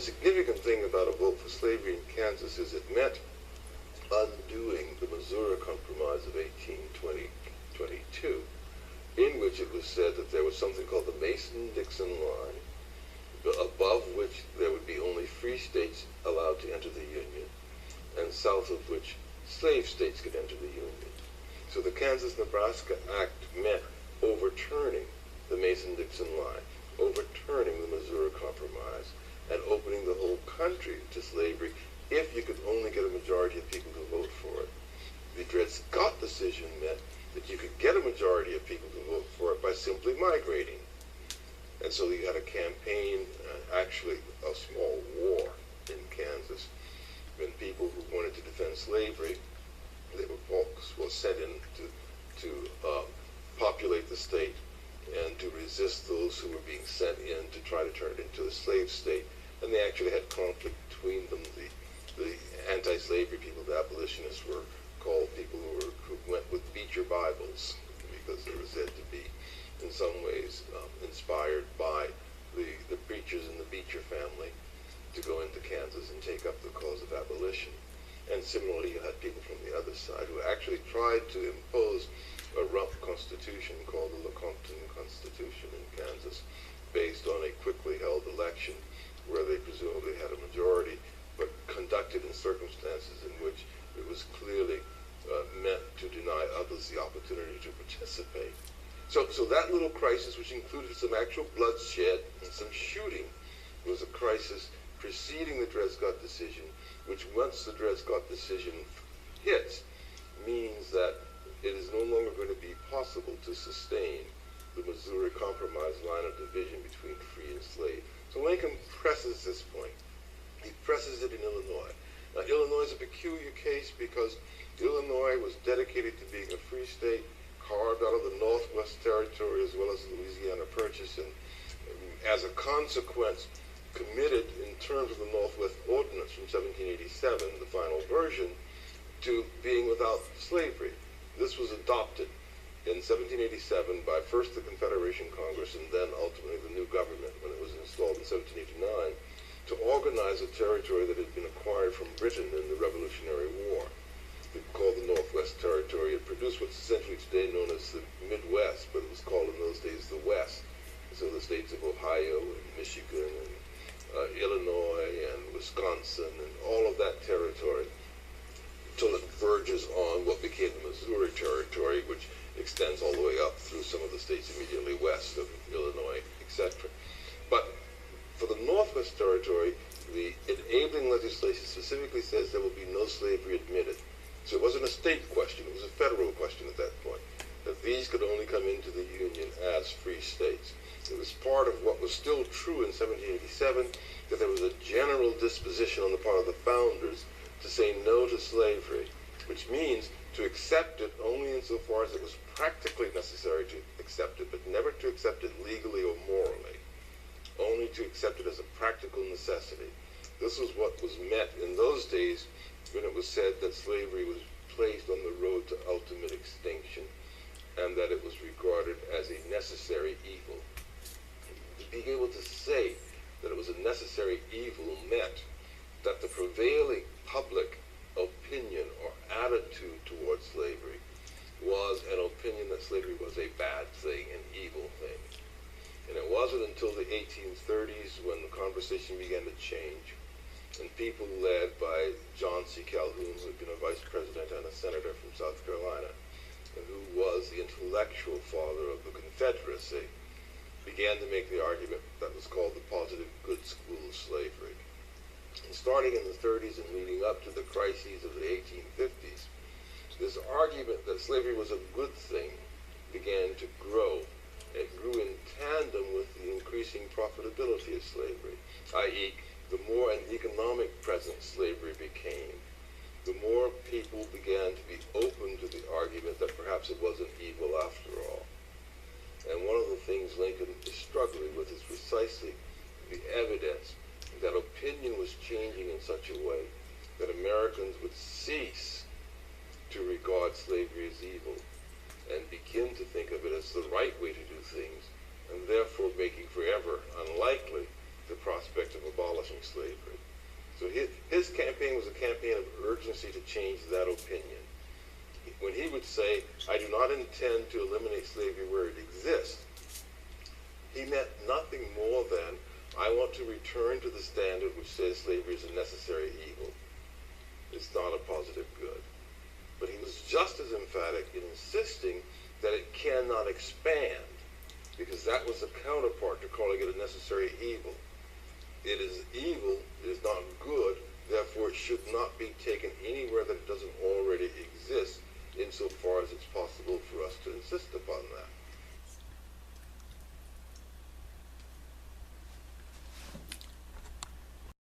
the significant thing about a vote for slavery in Kansas is it meant undoing the Missouri Compromise of 1822, in which it was said that there was something called the Mason-Dixon line, above which there would be only free states allowed to enter the Union, and south of which slave states could enter the Union. So the Kansas-Nebraska Act meant overturning the Mason-Dixon line, overturning the Missouri Compromise, and opening the whole country to slavery if you could only get a majority of people to vote for it. The Dred Scott decision meant that you could get a majority of people to vote for it by simply migrating. And so you had a campaign, actually a small war in Kansas, when people who wanted to defend slavery, they were sent in to populate the state and to resist those who were being sent in to try to turn it into a slave state. And they actually had conflict between them. The anti-slavery people, the abolitionists, were called people who went with Beecher Bibles, because they were said to be, in some ways, inspired by the preachers in the Beecher family to go into Kansas and take up the cause of abolition. And similarly, you had people from the other side who actually tried to impose a rough constitution called the Lecompton Constitution in Kansas, based on a quickly held election where they presumably had a majority, but conducted in circumstances in which it was clearly meant to deny others the opportunity to participate. So that little crisis, which included some actual bloodshed and some shooting, was a crisis preceding the Dred Scott decision, which once the Dred Scott decision hits, means that it is no longer going to be possible to sustain the Missouri Compromise line of division between free and slave. So Lincoln presses this point. He presses it in Illinois. Now, Illinois is a peculiar case because Illinois was dedicated to being a free state, carved out of the Northwest Territory as well as the Louisiana Purchase, and as a consequence, committed in terms of the Northwest Ordinance from 1787, the final version, to being without slavery. This was adopted in 1787 by first the Confederation Congress and then ultimately the new government when it was installed in 1789 to organize a territory that had been acquired from Britain in the Revolutionary War. It was called the Northwest Territory. It produced what's essentially today known as the Midwest, but it was called in those days the West. So the states of Ohio and Michigan and Illinois and Wisconsin and all of that territory, until it verges on what became the Missouri Territory, which extends all the way up through some of the states immediately west of Illinois, etc. But for the Northwest Territory, the enabling legislation specifically says there will be no slavery admitted. So it wasn't a state question, it was a federal question at that point, that these could only come into the Union as free states. It was part of what was still true in 1787, that there was a general disposition on the part of the founders to say no to slavery, which means to accept it only insofar as it was practically necessary to accept it, but never to accept it legally or morally, only to accept it as a practical necessity. This was what was meant in those days when it was said that slavery was placed on the road to ultimate extinction and that it was regarded as a necessary evil. Being able to say that it was a necessary evil meant that the prevailing public opinion or attitude towards slavery was an opinion that slavery was a bad thing, an evil thing. And it wasn't until the 1830s when the conversation began to change, and people led by John C. Calhoun, who had been a vice president and a senator from South Carolina, and who was the intellectual father of the Confederacy, began to make the argument that was called the positive good school of slavery. And starting in the 30s and leading up to the crises of the 1850s, this argument that slavery was a good thing began to grow. It grew in tandem with the increasing profitability of slavery, i.e., the more an economic presence slavery became, the more people began to be open to the argument that perhaps it wasn't evil after all. And one of the things Lincoln is struggling with is precisely the evidence that opinion was changing in such a way that Americans would cease to regard slavery as evil and begin to think of it as the right way to do things, and therefore making forever unlikely the prospect of abolishing slavery. change that opinion. When he would say, I do not intend to eliminate slavery where it exists, he meant nothing more than, I want to return to the standard which says slavery is a necessary evil. It's not a positive good. But he was just as emphatic in insisting that it cannot expand, because that was the counterpart to calling it a necessary evil. It is evil, it is not good, therefore it should not be taken anywhere that it doesn't already exist, insofar as it's possible for us to insist upon that.